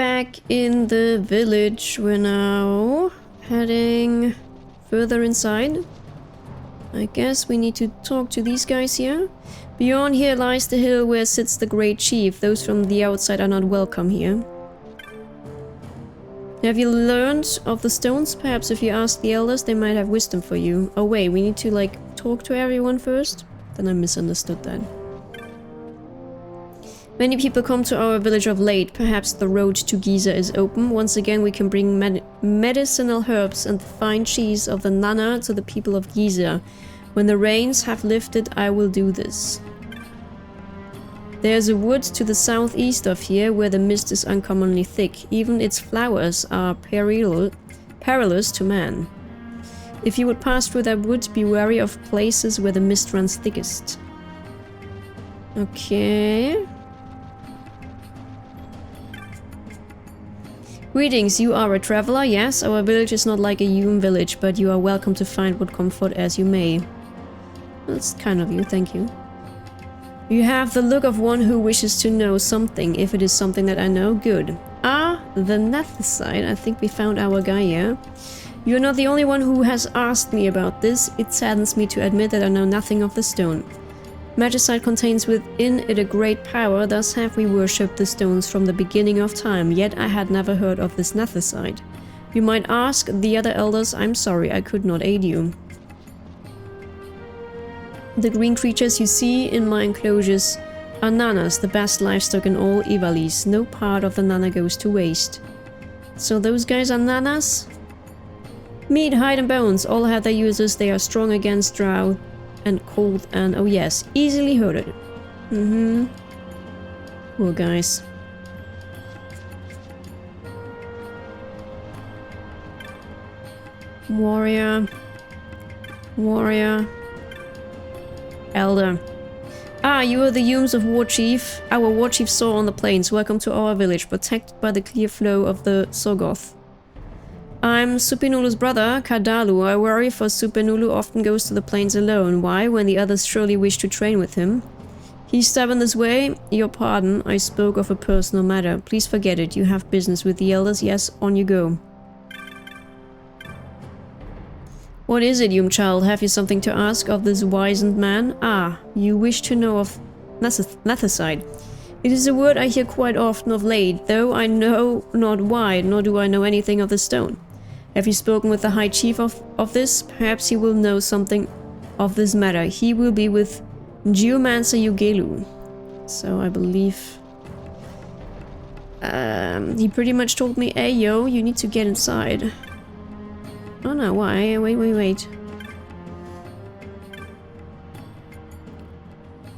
back in the village. We're now heading further inside. I guess we need to talk to these guys here. Beyond here lies the hill where sits the great chief. Those from the outside are not welcome here. Have you learned of the stones? Perhaps if you ask the elders, they might have wisdom for you. Oh wait, we need to like talk to everyone first? Then I misunderstood that. Many people come to our village of late. Perhaps the road to Giza is open. Once again we can bring medicinal herbs and the fine cheese of the Nana to the people of Giza. When the rains have lifted, I will do this. There's a wood to the southeast of here where the mist is uncommonly thick. Even its flowers are perilous to man. If you would pass through that wood, be wary of places where the mist runs thickest. Okay. Greetings, you are a traveler? Yes, our village is not like a human village, but you are welcome to find what comfort as you may. That's kind of you, thank you. You have the look of one who wishes to know something. If it is something that I know, good. Ah, the Nethicite. I think we found our guy here. You're not the only one who has asked me about this. It saddens me to admit that I know nothing of the stone. Magicite contains within it a great power, thus have we worshipped the stones from the beginning of time, yet I had never heard of this Nethicite. You might ask the other elders. I'm sorry, I could not aid you. The green creatures you see in my enclosures are nanas, the best livestock in all Ivalice. No part of the nana goes to waste. So those guys are nanas? Meat, hide and bones, all have their uses. They are strong against drought and cold and, oh yes, easily hurted. Poor guys. Warrior. Warrior. Elder. Ah, you are the Humes of War Chief. Our War Chief saw on the plains. Welcome to our village, protected by the clear flow of the Sogoth. I'm Supinulu's brother, Kadalu. I worry for Supinulu often goes to the plains alone. Why, when the others surely wish to train with him? He's stubborn this way. Your pardon, I spoke of a personal matter. Please forget it. You have business with the elders. Yes, on you go. What is it, child? Have you something to ask of this wizened man? Ah, you wish to know of Nethicite. It is a word I hear quite often of late, though I know not why, nor do I know anything of the stone. Have you spoken with the High Chief of this? Perhaps he will know something of this matter. He will be with Geomancer Ugelu. So I believe... he pretty much told me, hey yo, you need to get inside. Oh no, why? Wait.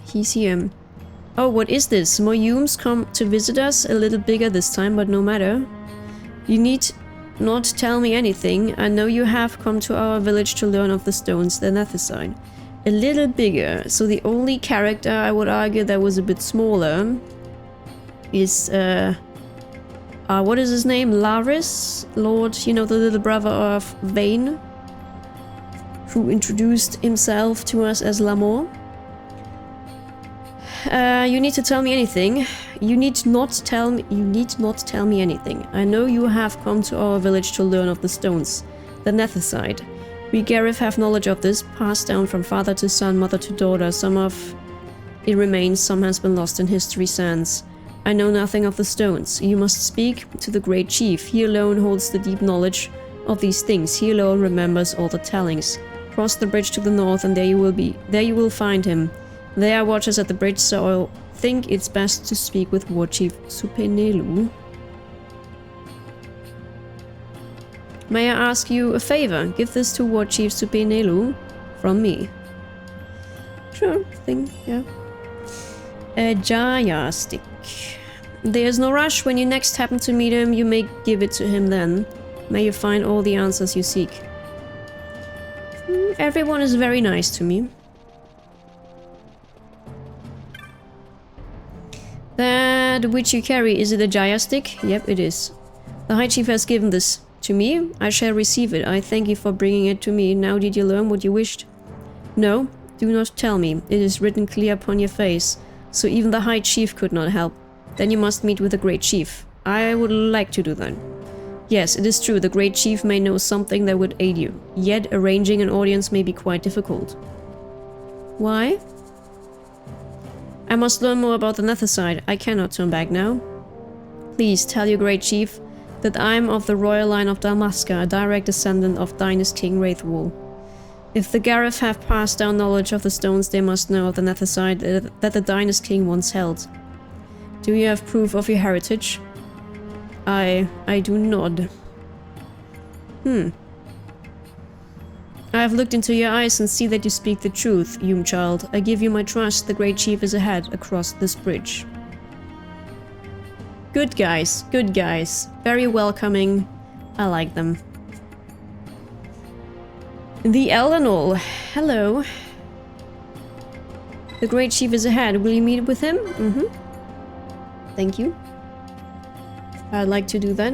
He's here. Oh, what is this? More Humes come to visit us? A little bigger this time, but no matter. You need not tell me anything. I know you have come to our village to learn of the stones, the Nethicite. A little bigger. So the only character I would argue that was a bit smaller is, what is his name? Laris? Lord, you know, the little brother of Vane, who introduced himself to us as Lamor. You need to tell me anything. You need not tell me anything. I know you have come to our village to learn of the stones, the Nethicite. We Garif have knowledge of this, passed down from father to son, mother to daughter. Some of it remains, some has been lost in history's sands. I know nothing of the stones. You must speak to the great chief. He alone holds the deep knowledge of these things. He alone remembers all the tellings. Cross the bridge to the north and there you will be. There you will find him. There are watchers at the bridge, so I think it's best to speak with War Chief Supinulu. May I ask you a favor? Give this to War Chief Supinulu from me. Sure thing, yeah. A Jaya stick. There's no rush. When you next happen to meet him, you may give it to him then. May you find all the answers you seek. Everyone is very nice to me. That which you carry, is it a Jaya stick? Yep, it is. The High Chief has given this to me. I shall receive it. I thank you for bringing it to me. Now did you learn what you wished? No, do not tell me. It is written clear upon your face. So even the High Chief could not help. Then you must meet with the Great Chief. I would like to do that. Yes, it is true, the Great Chief may know something that would aid you. Yet, arranging an audience may be quite difficult. Why? I must learn more about the Nethicite. I cannot turn back now. Please tell your Great Chief that I am of the royal line of Dalmasca, a direct descendant of Dynast King Wraithwall. If the Garif have passed down knowledge of the stones, they must know of the Nethicite that the Dynast King once held. Do you have proof of your heritage? I do not. I have looked into your eyes and see that you speak the truth, Hume child. I give you my trust. The Great Chief is ahead across this bridge. Good guys, good guys. Very welcoming. I like them. The Eldenol. Hello. The Great Chief is ahead. Will you meet with him? Thank you. I'd like to do that.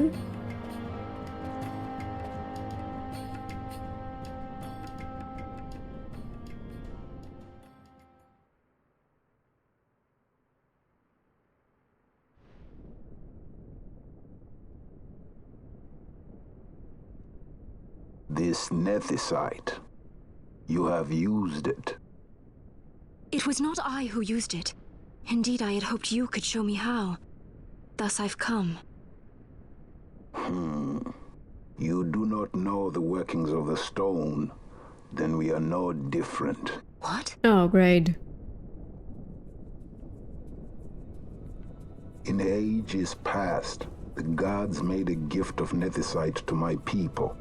This Nethicite. You have used it. It was not I who used it. Indeed, I had hoped you could show me how. Thus I've come. You do not know the workings of the stone. Then we are no different. What? Oh, great. In ages past, the gods made a gift of Nethicite to my people.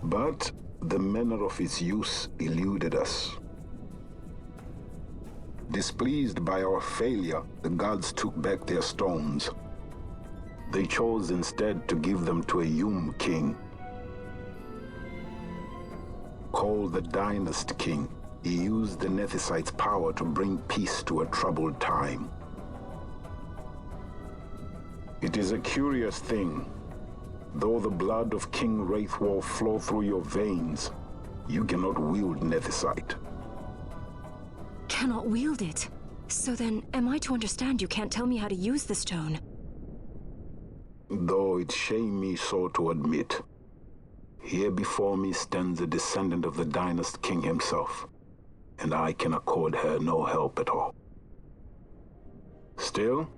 But the manner of its use eluded us. Displeased by our failure, the gods took back their stones. They chose instead to give them to a Hume king. Called the Dynast King, he used the Nethicite's power to bring peace to a troubled time. It is a curious thing. Though the blood of King Wraithwall flow through your veins, you cannot wield Nethicite. Cannot wield it? So then, am I to understand you can't tell me how to use the stone? Though it shame me so to admit, here before me stands a descendant of the Dynast King himself, and I can accord her no help at all. Still,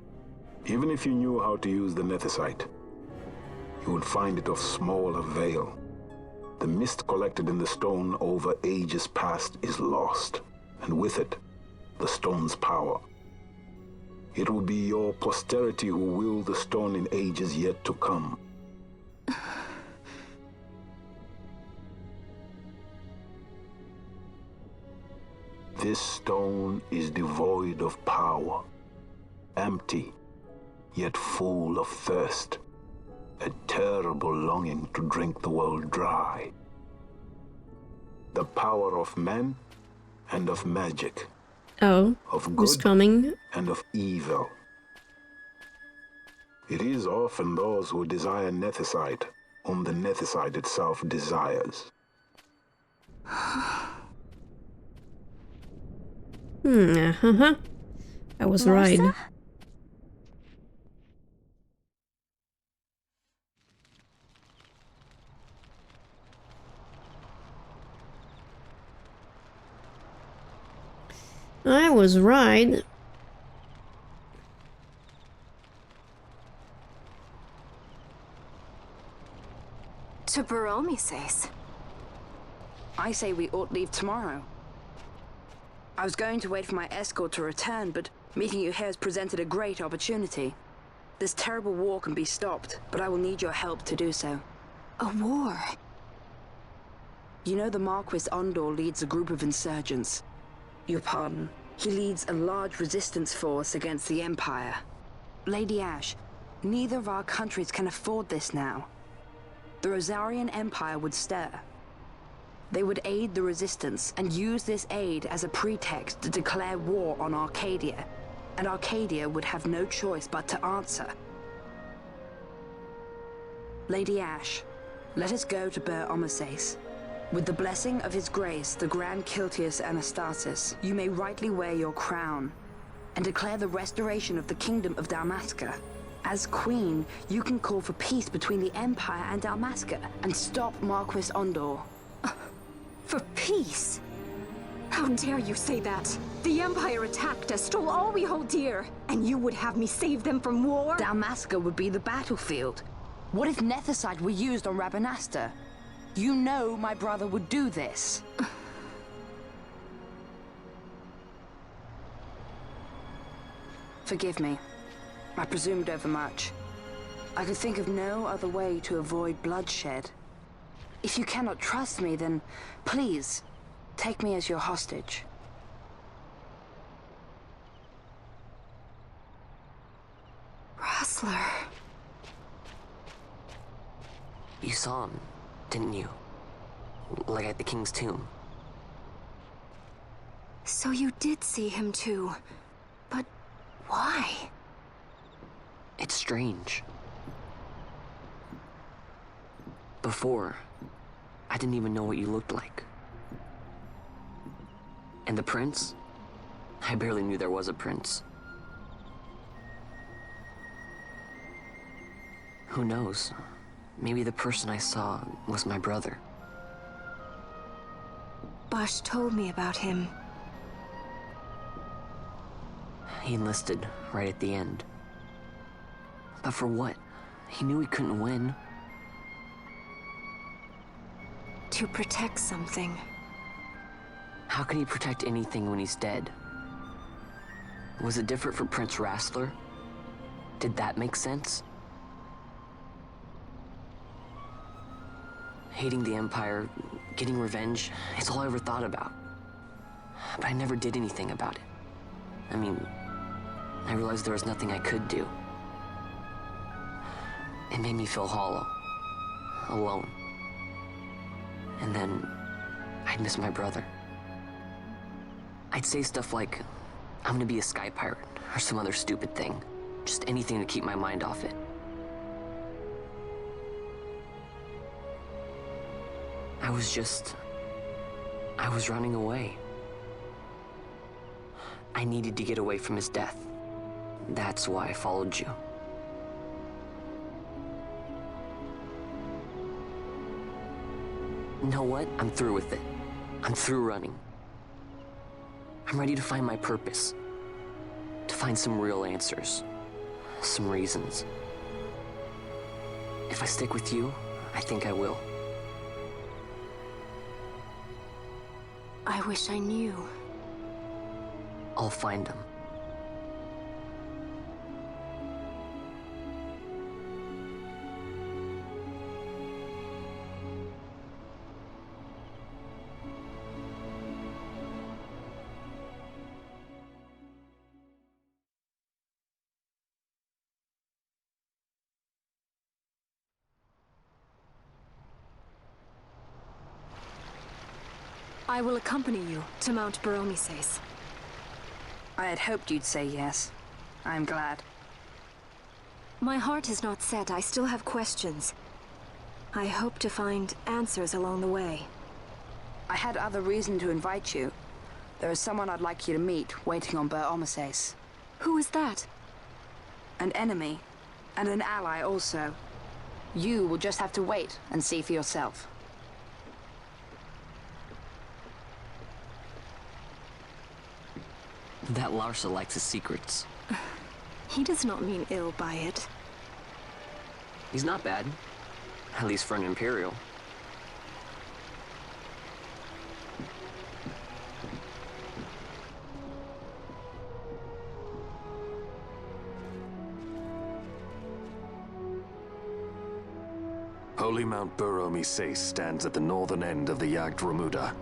even if you knew how to use the Nethicite, you would find it of small avail. The mist collected in the stone over ages past is lost, and with it, the stone's power. It will be your posterity who wield the stone in ages yet to come. This stone is devoid of power, empty, yet full of thirst. A terrible longing to drink the world dry. The power of men and of magic. Oh, of who's good coming? and of evil. It is often those who desire Nethicite whom the Nethicite itself desires. I was right. Larsa? I was right. To Bur-Omisace. I say we ought leave tomorrow. I was going to wait for my escort to return, but meeting you here has presented a great opportunity. This terrible war can be stopped, but I will need your help to do so. A war? You know the Marquis Ondor leads a group of insurgents. Your pardon. He leads a large resistance force against the Empire. Lady Ash, neither of our countries can afford this now. The Rosarian Empire would stir. They would aid the resistance and use this aid as a pretext to declare war on Arcadia, and Arcadia would have no choice but to answer. Lady Ash, let us go to Bur-Omisace. With the blessing of His Grace, the Grand Kiltius Anastasis, you may rightly wear your crown and declare the restoration of the Kingdom of Dalmasca. As Queen, you can call for peace between the Empire and Dalmasca and stop Marquis Ondor. For peace? How dare you say that? The Empire attacked us, stole all we hold dear, and you would have me save them from war? Dalmasca would be the battlefield. What if Nethicite were used on Rabanasta? You know my brother would do this. Forgive me. I presumed overmuch. I could think of no other way to avoid bloodshed. If you cannot trust me, then please, take me as your hostage. Rustler. You saw him, didn't you? Like at the King's tomb. So you did see him too. But why? It's strange. Before, I didn't even know what you looked like. And the prince? I barely knew there was a prince. Who knows? Maybe the person I saw was my brother. Bush told me about him. He enlisted right at the end. But for what? He knew he couldn't win. To protect something. How can he protect anything when he's dead? Was it different for Prince Rastler? Did that make sense? Hating the Empire, getting revenge, it's all I ever thought about. But I never did anything about it. I mean, I realized there was nothing I could do. It made me feel hollow, alone. And then, I'd miss my brother. I'd say stuff like, I'm gonna be a sky pirate, or some other stupid thing. Just anything to keep my mind off it. I was running away. I needed to get away from his death. That's why I followed you. You know what? I'm through with it. I'm through running. I'm ready to find my purpose. To find some real answers. Some reasons. If I stick with you, I think I will. I wish I knew. I'll find them. I will accompany you to Mt Bur-Omisace. I had hoped you'd say yes. I'm glad. My heart is not set. I still have questions. I hope to find answers along the way. I had other reason to invite you. There is someone I'd like you to meet, waiting on Bur-Omisace. Who is that? An enemy, and an ally also. You will just have to wait and see for yourself. That Larsa likes his secrets. He does not mean ill by it. He's not bad. At least for an Imperial. Holy Mt Bur-Omisace stands at the northern end of the Yacht Remuda.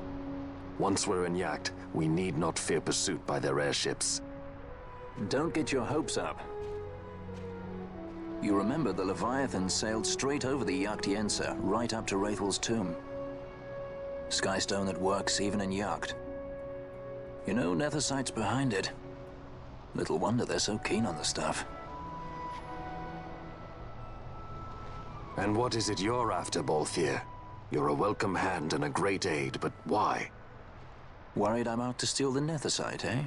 Once we're in Yacht, we need not fear pursuit by their airships. Don't get your hopes up. You remember the Leviathan sailed straight over the Yacht, right up to Wraithel's tomb. Skystone that works even in Yacht. You know Nethicite's behind it. Little wonder they're so keen on the stuff. And what is it you're after, Balthier? You're a welcome hand and a great aid, but why? Worried I'm out to steal the Nethicite, eh?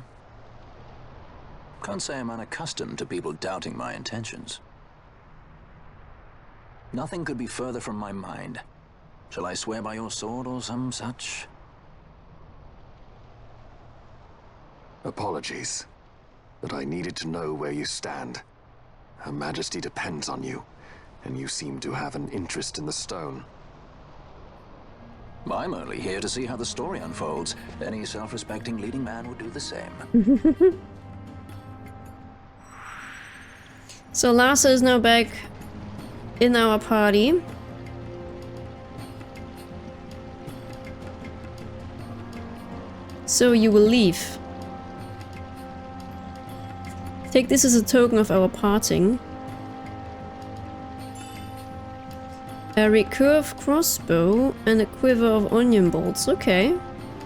Can't say I'm unaccustomed to people doubting my intentions. Nothing could be further from my mind. Shall I swear by your sword or some such? Apologies, but I needed to know where you stand. Her Majesty depends on you, and you seem to have an interest in the stone. I'm only here to see how the story unfolds. Any self-respecting leading man would do the same. So Larsa is now back in our party. So you will leave. Take this as a token of our parting. A recurve crossbow and a quiver of onion bolts. Okay.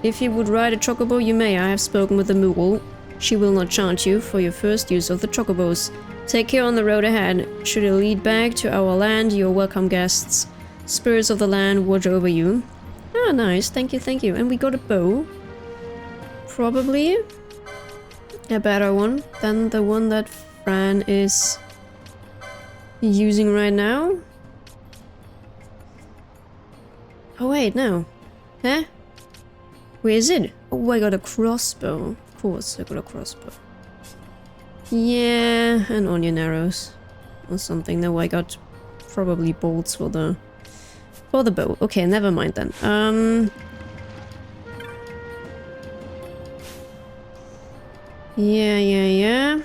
If you would ride a chocobo, you may. I have spoken with the Moogle. She will not charge you for your first use of the chocobos. Take care on the road ahead. Should it lead back to our land, you are welcome guests. Spirits of the land watch over you. Ah, nice. Thank you, thank you. And we got a bow. Probably a better one than the one that Fran is using right now. Oh wait, no. Huh? Where is it? Oh, I got a crossbow. Of course, I got a crossbow. Yeah, and onion arrows. Or something. No, I got probably bolts for the bow. Okay, never mind then. Yeah.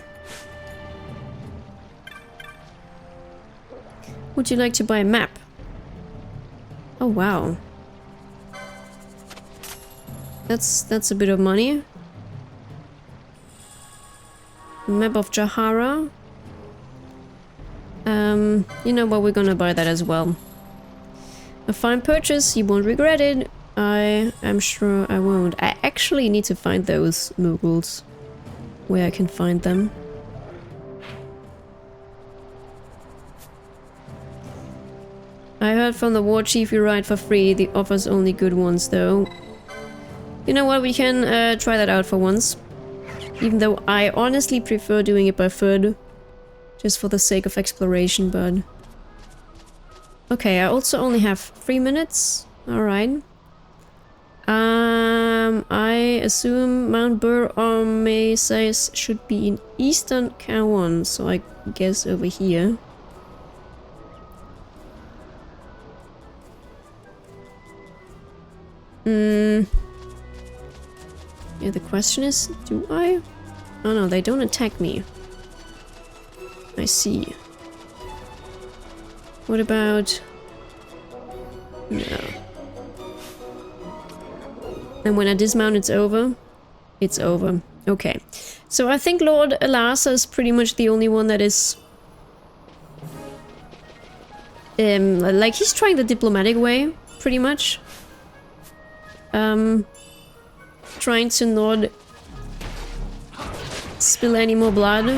Would you like to buy a map? Oh wow. That's a bit of money. Map of Jahara. You know what, we're gonna buy that as well. A fine purchase, you won't regret it. I am sure I won't. I actually need to find those Moogles. Where I can find them. I heard from the war chief you ride for free. The offer's only good ones though. You know what, we can try that out for once. Even though I honestly prefer doing it by foot. Just for the sake of exploration, but... Okay, I also only have 3 minutes. Alright. I assume Mt Bur-Omisace should be in eastern K1, so I guess over here. Yeah, the question is, do I? Oh no, they don't attack me. I see. What about... No. And when I dismount, it's over? It's over. Okay. So I think Lord Larsa is pretty much the only one that is... like, he's trying the diplomatic way, pretty much. Trying to not spill any more blood.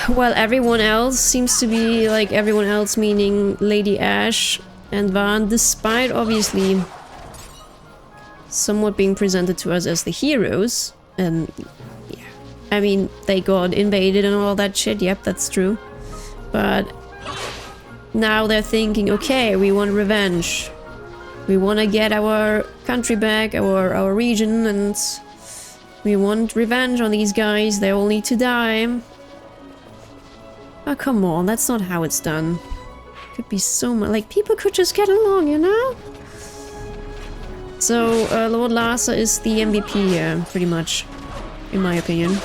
While everyone else seems to be, like, everyone else meaning Lady Ashe and Van, despite obviously somewhat being presented to us as the heroes, and yeah, I mean, they got invaded and all that shit, yep, that's true, but now they're thinking, okay, we want revenge, we want to get our country back, our region, and we want revenge on these guys, they all need to die. Oh, come on, that's not how it's done. Could be so much, like, people could just get along, you know? So, Lord Larsa is the MVP here, pretty much, in my opinion.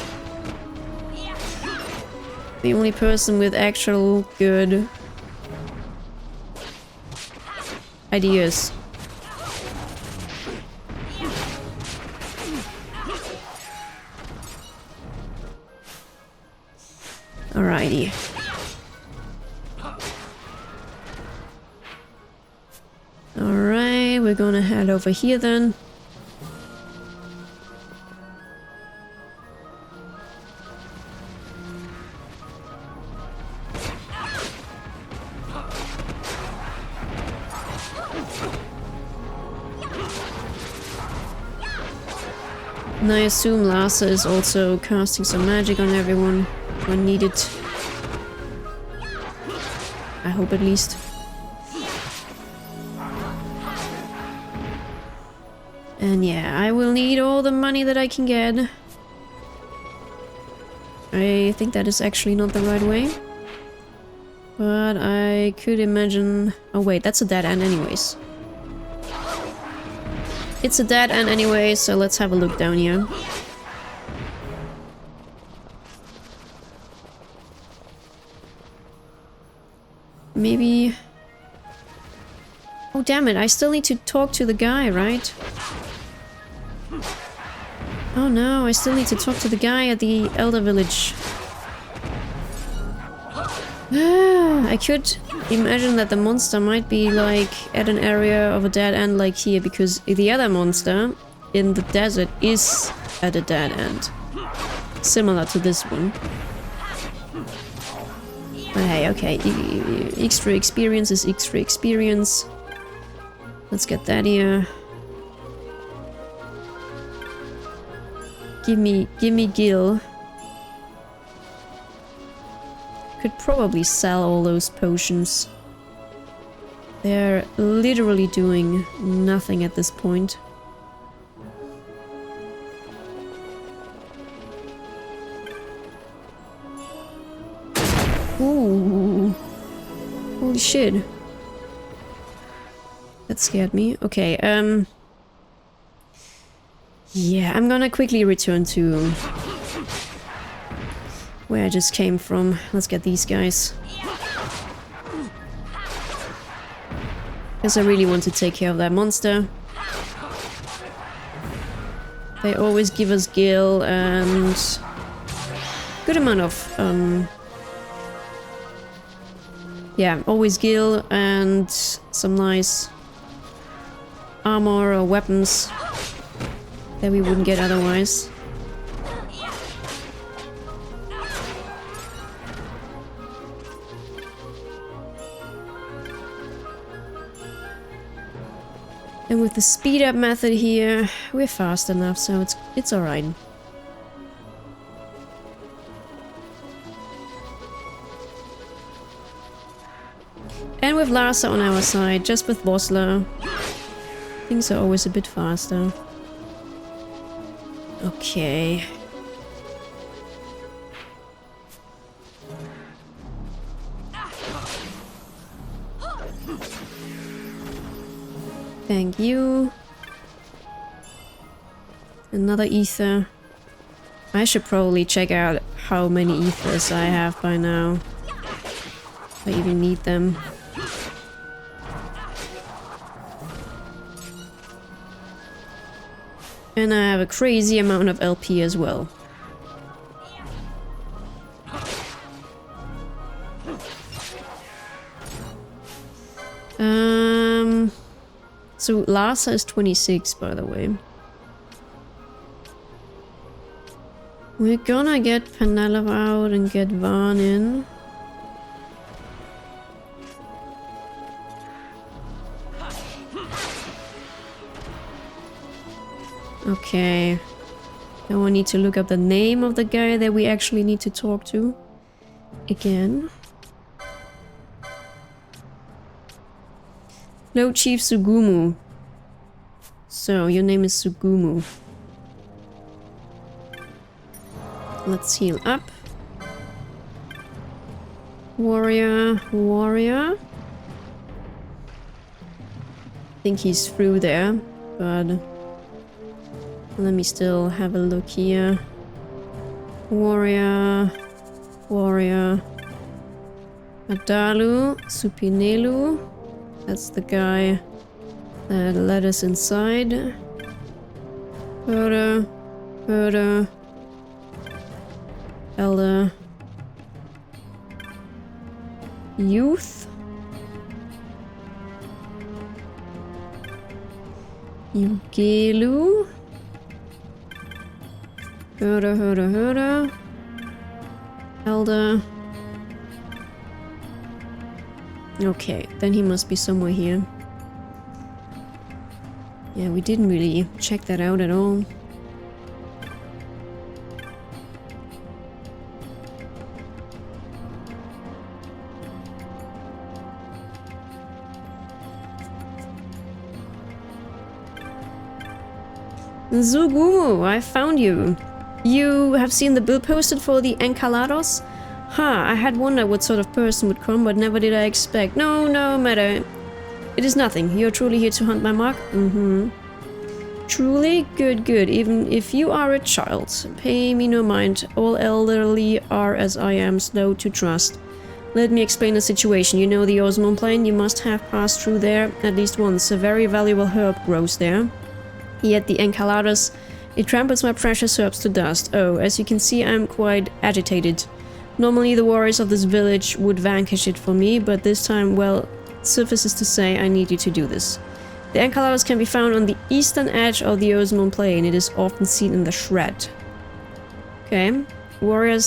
The only person with actual good ideas. Alrighty. Alright, we're gonna head over here then. And I assume Larsa is also casting some magic on everyone when needed. I hope at least. And yeah, I will need all the money that I can get. I think that is actually not the right way. But I could imagine... Oh wait, that's a dead end anyways. It's a dead end anyway, so let's have a look down here. Maybe... Oh damn it, I still need to talk to the guy, right? Oh no, I still need to talk to the guy at the Elder Village. I could imagine that the monster might be like at an area of a dead end like here, because the other monster in the desert is at a dead end. Similar to this one. But hey, okay, extra experience is extra experience. Let's get that here. Give me Gil. Could probably sell all those potions. They're literally doing nothing at this point. Ooh. Holy shit. That scared me. Okay, yeah, I'm gonna quickly return to where I just came from. Let's get these guys. Because I really want to take care of that monster. They always give us gil and good amount of yeah, always gil and some nice armor or weapons that we wouldn't get otherwise. And with the speed up method here, we're fast enough, so it's alright. And with Larsa on our side, just with Vosla, things are always a bit faster. Okay. Thank you. Another ether. I should probably check out how many ethers I have by now. If I even need them. And I have a crazy amount of LP as well. So Larsa is 26, by the way. We're gonna get Penelope out and get Van in. Okay. Now I need to look up the name of the guy that we actually need to talk to. Again. Hello, Chief Sugumu. So, your name is Sugumu. Let's heal up. Warrior. I think he's through there, but... let me still have a look here. Warrior. Adalu, Supinelu. That's the guy that led us inside. Herder. Elder. Youth. Ugelu. Herder. Elder. Okay, then he must be somewhere here. Yeah, we didn't really check that out at all. Zugumu, I found you. You have seen the bill posted for the Encalados? I had wondered what sort of person would come, but never did I expect. No matter. It is nothing. You're truly here to hunt my mark? Truly? Good. Even if you are a child. Pay me no mind. All elderly are as I am, slow to trust. Let me explain the situation. You know the Osmond Plain? You must have passed through there at least once. A very valuable herb grows there. Yet the Encaladas, it tramples my precious herbs to dust. Oh, as you can see, I'm quite agitated. Normally the warriors of this village would vanquish it for me, but this time, well, suffices to say I need you to do this. The Encaladas can be found on the eastern edge of the Osmond Plain. It is often seen in the shred. Okay. Warrior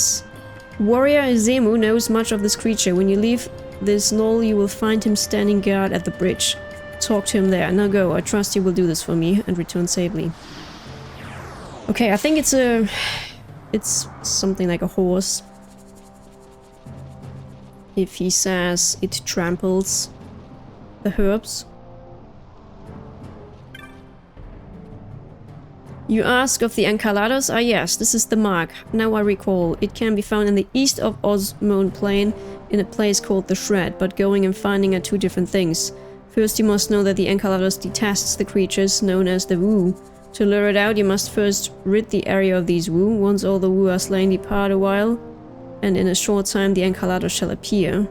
Zemu knows much of this creature. When you leave this knoll, you will find him standing guard at the bridge. Talk to him there. Now go. I trust you will do this for me and return safely. Okay, I think it's something like a horse. If he says it tramples the herbs. You ask of the Encaladas? Ah yes, this is the mark. Now I recall. It can be found in the east of Osmond Plain in a place called the Shred, but going and finding are two different things. First you must know that the Encaladas detests the creatures known as the Wu. To lure it out you must first rid the area of these Wu. Once all the Wu are slain, depart a while, and in a short time the Encaladas shall appear.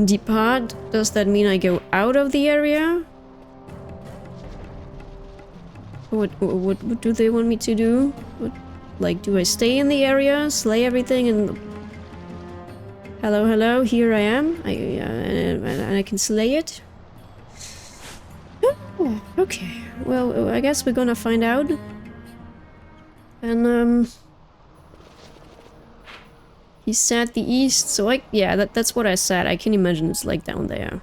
Depart? Does that mean I go out of the area? What do they want me to do? Like, do I stay in the area, slay everything, and... Hello, here I am. And I can slay it? Oh, okay. Well, I guess we're gonna find out. And, he said the east, so yeah, that's what I said. I can imagine it's like down there.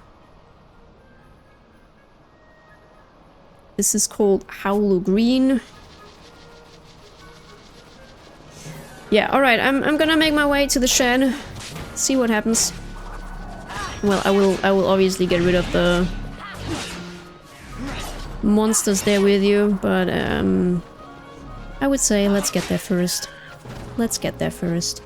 This is called Howlu Green. Yeah, alright, I'm gonna make my way to the shed. See what happens. Well, I will obviously get rid of the monsters there with you, but I would say let's get there first. Let's get there first.